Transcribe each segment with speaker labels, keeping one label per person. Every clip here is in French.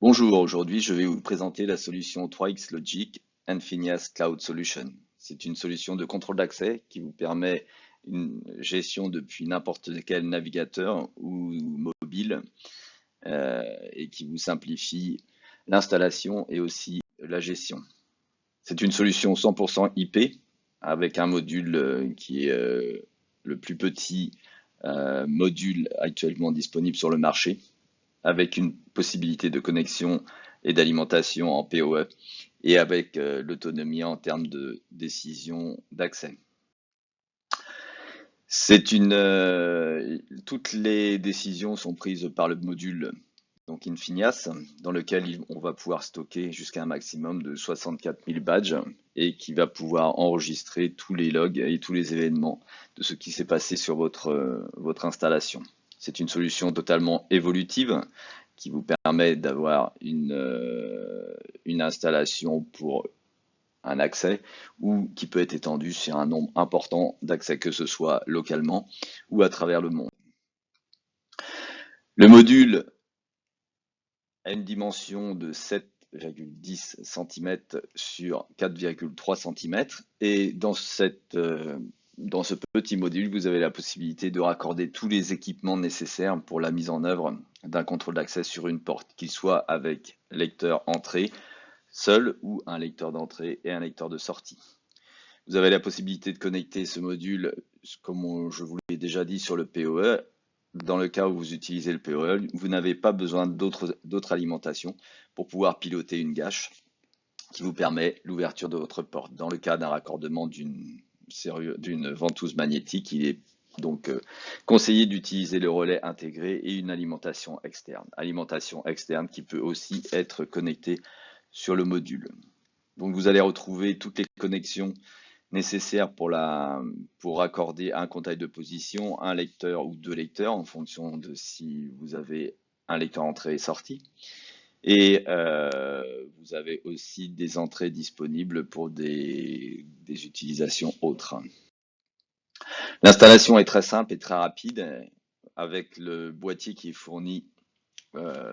Speaker 1: Bonjour, aujourd'hui je vais vous présenter la solution 3X Logic Nfinias Cloud Solution. C'est une solution de contrôle d'accès qui vous permet une gestion depuis n'importe quel navigateur ou mobile et qui vous simplifie l'installation et aussi la gestion. C'est une solution 100% IP avec un module qui est le plus petit module actuellement disponible sur le marché, avec une possibilité de connexion et d'alimentation en PoE et avec l'autonomie en termes de décision d'accès. Toutes les décisions sont prises par le module donc Infinias, dans lequel on va pouvoir stocker jusqu'à un maximum de 64 000 badges et qui va pouvoir enregistrer tous les logs et tous les événements de ce qui s'est passé sur votre installation. C'est une solution totalement évolutive qui vous permet d'avoir une installation pour un accès ou qui peut être étendue sur un nombre important d'accès, que ce soit localement ou à travers le monde. Le module a une dimension de 7,10 cm sur 4,3 cm et dans ce petit module, vous avez la possibilité de raccorder tous les équipements nécessaires pour la mise en œuvre d'un contrôle d'accès sur une porte, qu'il soit avec lecteur entrée seul ou un lecteur d'entrée et un lecteur de sortie. Vous avez la possibilité de connecter ce module, comme je vous l'ai déjà dit, sur le PoE. Dans le cas où vous utilisez le PoE, vous n'avez pas besoin d'autre alimentation pour pouvoir piloter une gâche qui vous permet l'ouverture de votre porte. Dans le cas d'un raccordement d'une ventouse magnétique, il est donc conseillé d'utiliser le relais intégré et une alimentation externe. Alimentation externe qui peut aussi être connectée sur le module. Donc vous allez retrouver toutes les connexions nécessaires pour raccorder un contact de position, un lecteur ou deux lecteurs en fonction de si vous avez un lecteur entrée et sortie. Et vous avez aussi des entrées disponibles pour des utilisations autres. L'installation est très simple et très rapide avec le boîtier qui est fourni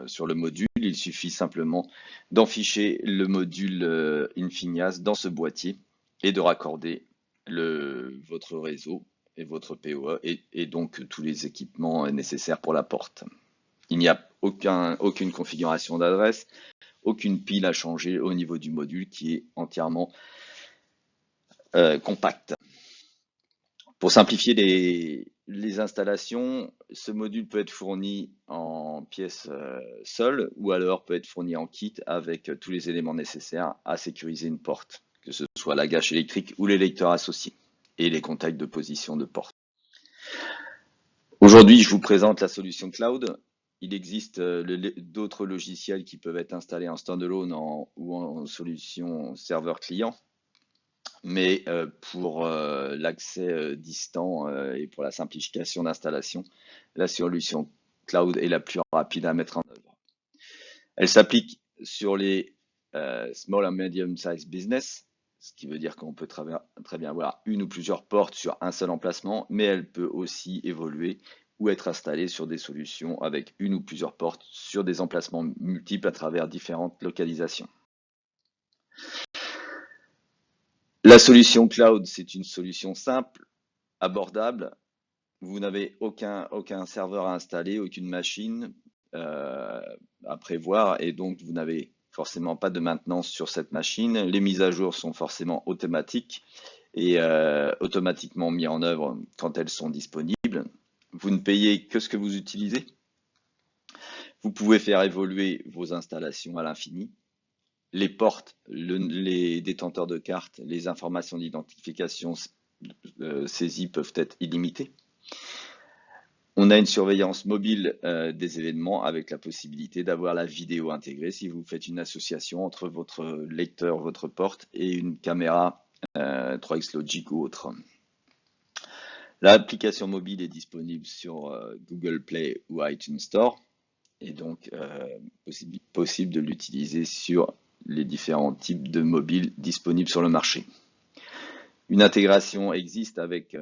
Speaker 1: sur le module. Il suffit simplement d'enficher le module Infinias dans ce boîtier et de raccorder votre réseau et votre PoE et donc tous les équipements nécessaires pour la porte. Il n'y a aucune configuration d'adresse, aucune pile à changer au niveau du module qui est entièrement compact. Pour simplifier les installations, ce module peut être fourni en pièces seul ou alors peut être fourni en kit avec tous les éléments nécessaires à sécuriser une porte, que ce soit la gâche électrique ou les lecteurs associés et les contacts de position de porte. Aujourd'hui, je vous présente la solution cloud. Il existe d'autres logiciels qui peuvent être installés en standalone ou en solution serveur client. Mais pour l'accès distant et pour la simplification d'installation, la solution cloud est la plus rapide à mettre en œuvre. Elle s'applique sur les small and medium size business, ce qui veut dire qu'on peut très bien avoir une ou plusieurs portes sur un seul emplacement, mais elle peut aussi évoluer ou être installée sur des solutions avec une ou plusieurs portes sur des emplacements multiples à travers différentes localisations. La solution cloud, c'est une solution simple, abordable. Vous n'avez aucun serveur à installer, aucune machine à prévoir et donc vous n'avez forcément pas de maintenance sur cette machine. Les mises à jour sont forcément automatiques et automatiquement mises en œuvre quand elles sont disponibles. Vous ne payez que ce que vous utilisez. Vous pouvez faire évoluer vos installations à l'infini. Les portes, les détenteurs de cartes, les informations d'identification saisies peuvent être illimitées. On a une surveillance mobile des événements avec la possibilité d'avoir la vidéo intégrée si vous faites une association entre votre lecteur, votre porte et une caméra 3X Logic ou autre. L'application mobile est disponible sur Google Play ou iTunes Store et donc possible de l'utiliser sur les différents types de mobiles disponibles sur le marché. Une intégration existe avec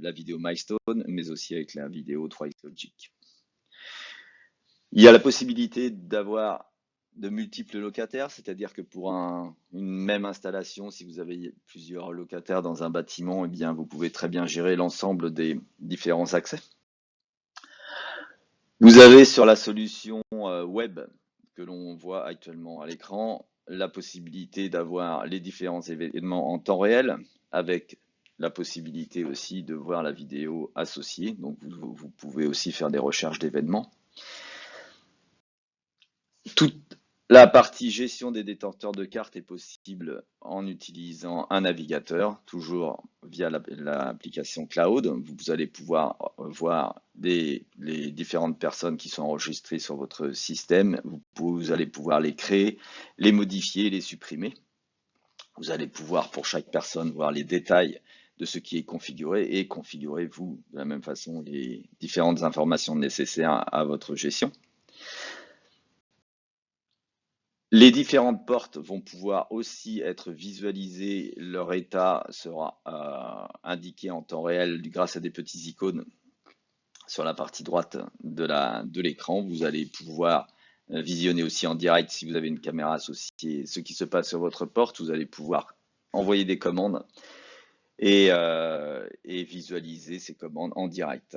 Speaker 1: la vidéo Milestone, mais aussi avec la vidéo 3X Logic. Il y a la possibilité d'avoir de multiples locataires, c'est-à-dire que pour une même installation, si vous avez plusieurs locataires dans un bâtiment, eh bien, vous pouvez très bien gérer l'ensemble des différents accès. Vous avez sur la solution web que l'on voit actuellement à l'écran la possibilité d'avoir les différents événements en temps réel avec la possibilité aussi de voir la vidéo associée. Donc vous pouvez aussi faire des recherches d'événements. Toute la partie gestion des détenteurs de cartes est possible en utilisant un navigateur, toujours via l'application cloud. Vous allez pouvoir voir les différentes personnes qui sont enregistrées sur votre système. Vous allez pouvoir les créer, les modifier, les supprimer. Vous allez pouvoir pour chaque personne voir les détails de ce qui est configuré et configurer vous de la même façon les différentes informations nécessaires à votre gestion. Les différentes portes vont pouvoir aussi être visualisées, leur état sera indiqué en temps réel grâce à des petits icônes sur la partie droite de l'écran. Vous allez pouvoir visionner aussi en direct si vous avez une caméra associée ce qui se passe sur votre porte. Vous allez pouvoir envoyer des commandes et visualiser ces commandes en direct.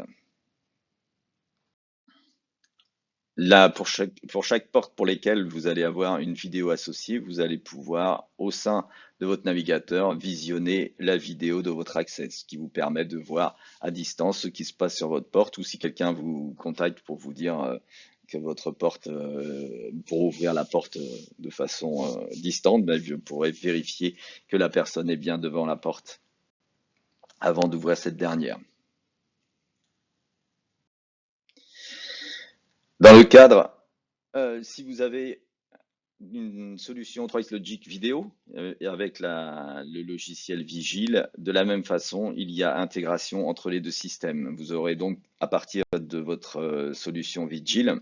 Speaker 1: Là, pour chaque porte pour lesquelles vous allez avoir une vidéo associée, vous allez pouvoir, au sein de votre navigateur, visionner la vidéo de votre accès, ce qui vous permet de voir à distance ce qui se passe sur votre porte, ou si quelqu'un vous contacte pour vous dire que votre porte, pour ouvrir la porte de façon distante, ben, je pourrais vérifier que la personne est bien devant la porte avant d'ouvrir cette dernière. Dans le cadre, si vous avez une solution 3x Logic vidéo avec le logiciel Vigil, de la même façon, il y a intégration entre les deux systèmes. Vous aurez donc, à partir de votre solution Vigil,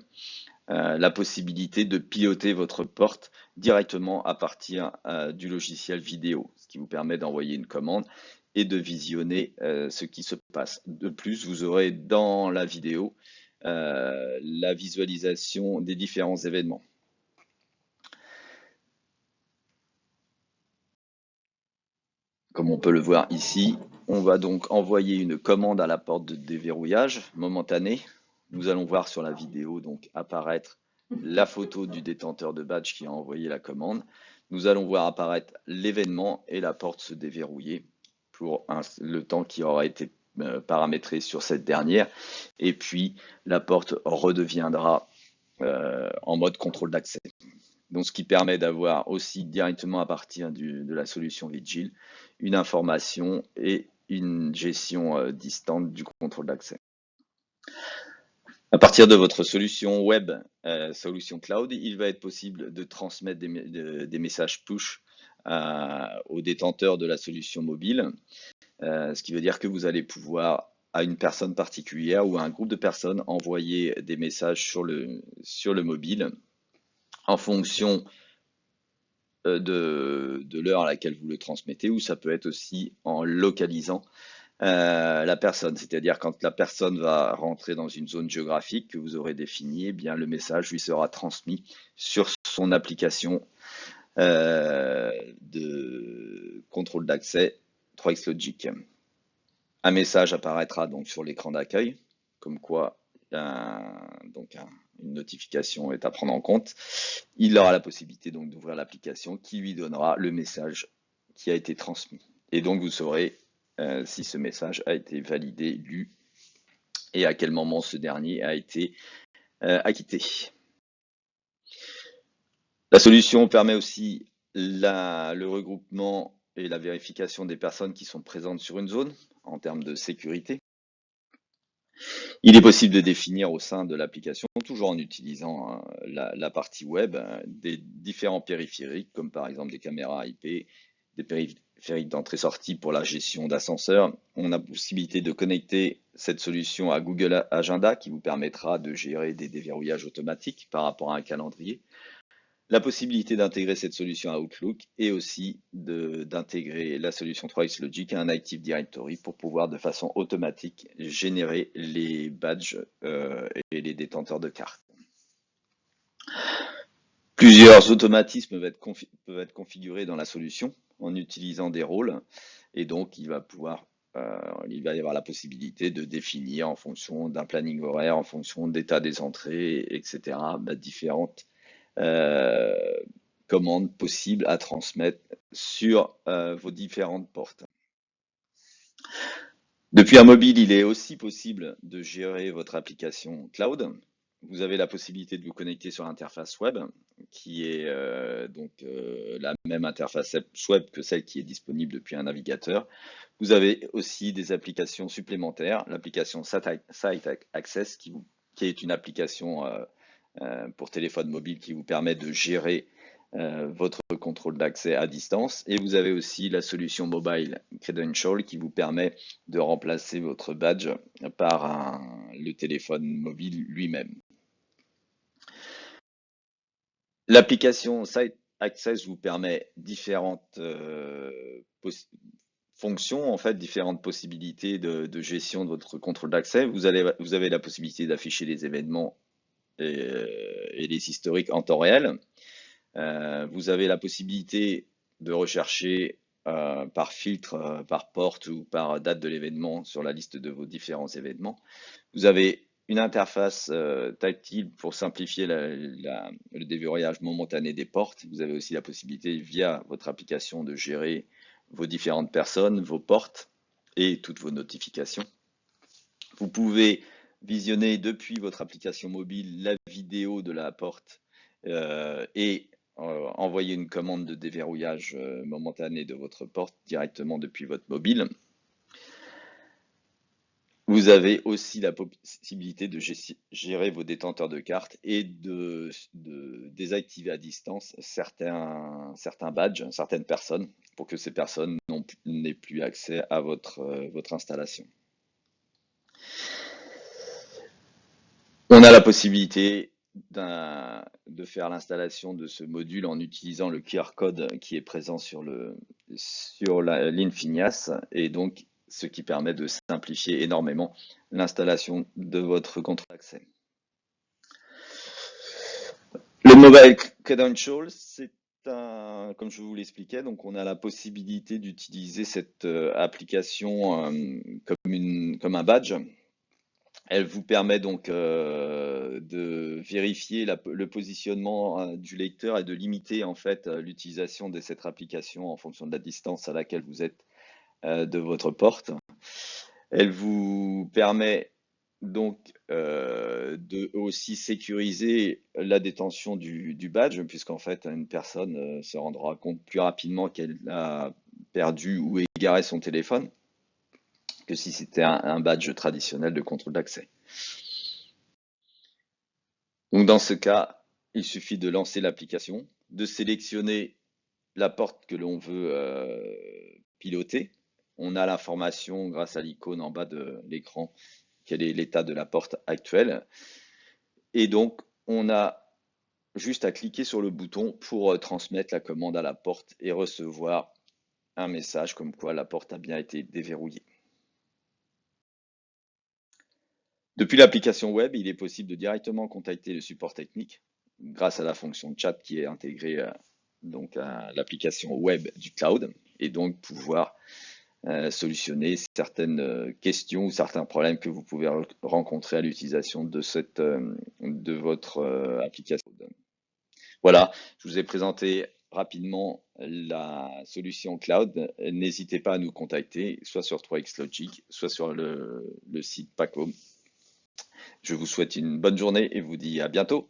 Speaker 1: la possibilité de piloter votre porte directement à partir du logiciel vidéo, ce qui vous permet d'envoyer une commande et de visionner ce qui se passe. De plus, vous aurez dans la vidéo la visualisation des différents événements. Comme on peut le voir ici, on va donc envoyer une commande à la porte de déverrouillage momentané. Nous allons voir sur la vidéo donc apparaître la photo du détenteur de badge qui a envoyé la commande. Nous allons voir apparaître l'événement et la porte se déverrouiller pour le temps qui aura été paramétré sur cette dernière. Et puis la porte redeviendra en mode contrôle d'accès. Donc, ce qui permet d'avoir aussi directement à partir de la solution Vigil une information et une gestion distante du contrôle d'accès. À partir de votre solution web, solution cloud, il va être possible de transmettre des messages push aux détenteurs de la solution mobile, ce qui veut dire que vous allez pouvoir à une personne particulière ou à un groupe de personnes envoyer des messages sur le mobile en fonction de l'heure à laquelle vous le transmettez, ou ça peut être aussi en localisant la personne, c'est-à-dire quand la personne va rentrer dans une zone géographique que vous aurez définie, eh bien le message lui sera transmis sur son application de contrôle d'accès 3x Logic. Un message apparaîtra donc sur l'écran d'accueil, comme quoi une notification est à prendre en compte. Il aura la possibilité donc d'ouvrir l'application qui lui donnera le message qui a été transmis. Et donc vous saurez si ce message a été validé, lu, et à quel moment ce dernier a été acquitté. La solution permet aussi le regroupement et la vérification des personnes qui sont présentes sur une zone en termes de sécurité. Il est possible de définir au sein de l'application, toujours en utilisant la partie web, des différents périphériques, comme par exemple des caméras IP, des périphériques d'entrée-sortie pour la gestion d'ascenseurs. On a la possibilité de connecter cette solution à Google Agenda qui vous permettra de gérer des déverrouillages automatiques par rapport à un calendrier. La possibilité d'intégrer cette solution à Outlook et aussi d'intégrer la solution 3x Logic à un Active Directory pour pouvoir de façon automatique générer les badges et les détenteurs de cartes. Plusieurs automatismes peuvent être configurés dans la solution en utilisant des rôles et donc il va y avoir la possibilité de définir en fonction d'un planning horaire, en fonction de l'état des entrées, etc., différentes euh, commandes possibles à transmettre sur vos différentes portes. Depuis un mobile, il est aussi possible de gérer votre application cloud. Vous avez la possibilité de vous connecter sur l'interface web, qui est la même interface web que celle qui est disponible depuis un navigateur. Vous avez aussi des applications supplémentaires, l'application Site Access, qui est une application pour téléphone mobile qui vous permet de gérer votre contrôle d'accès à distance. Et vous avez aussi la solution mobile Credential qui vous permet de remplacer votre badge par le téléphone mobile lui-même. L'application Site Access vous permet différentes fonctions, en fait, différentes possibilités de gestion de votre contrôle d'accès. Vous avez la possibilité d'afficher les événements et les historiques en temps réel. Vous avez la possibilité de rechercher par filtre, par porte ou par date de l'événement sur la liste de vos différents événements. Vous avez une interface tactile pour simplifier le déverrouillage momentané des portes. Vous avez aussi la possibilité via votre application de gérer vos différentes personnes, vos portes et toutes vos notifications. Vous pouvez visionner depuis votre application mobile la vidéo de la porte et envoyer une commande de déverrouillage momentané de votre porte directement depuis votre mobile. Vous avez aussi la possibilité de gérer vos détenteurs de cartes et de désactiver à distance certains badges, certaines personnes, pour que ces personnes n'aient plus accès à votre installation. On a la possibilité de faire l'installation de ce module en utilisant le QR code qui est présent sur l'Infinias et donc ce qui permet de simplifier énormément l'installation de votre contrôle d'accès. Le Mobile Credential, c'est comme je vous l'expliquais, donc on a la possibilité d'utiliser cette application comme un badge. Elle vous permet donc de vérifier le positionnement du lecteur et de limiter en fait l'utilisation de cette application en fonction de la distance à laquelle vous êtes de votre porte. Elle vous permet donc de aussi sécuriser la détention du badge, puisqu'en fait une personne se rendra compte plus rapidement qu'elle a perdu ou égaré son téléphone que si c'était un badge traditionnel de contrôle d'accès. Donc dans ce cas, il suffit de lancer l'application, de sélectionner la porte que l'on veut piloter. On a l'information grâce à l'icône en bas de l'écran, quel est l'état de la porte actuelle. Et donc, on a juste à cliquer sur le bouton pour transmettre la commande à la porte et recevoir un message comme quoi la porte a bien été déverrouillée. Depuis l'application web, il est possible de directement contacter le support technique grâce à la fonction chat qui est intégrée donc à l'application web du cloud et donc pouvoir solutionner certaines questions ou certains problèmes que vous pouvez rencontrer à l'utilisation de votre application. Voilà, je vous ai présenté rapidement la solution cloud. N'hésitez pas à nous contacter, soit sur 3xLogic, soit sur le site Paco. Je vous souhaite une bonne journée et vous dis à bientôt.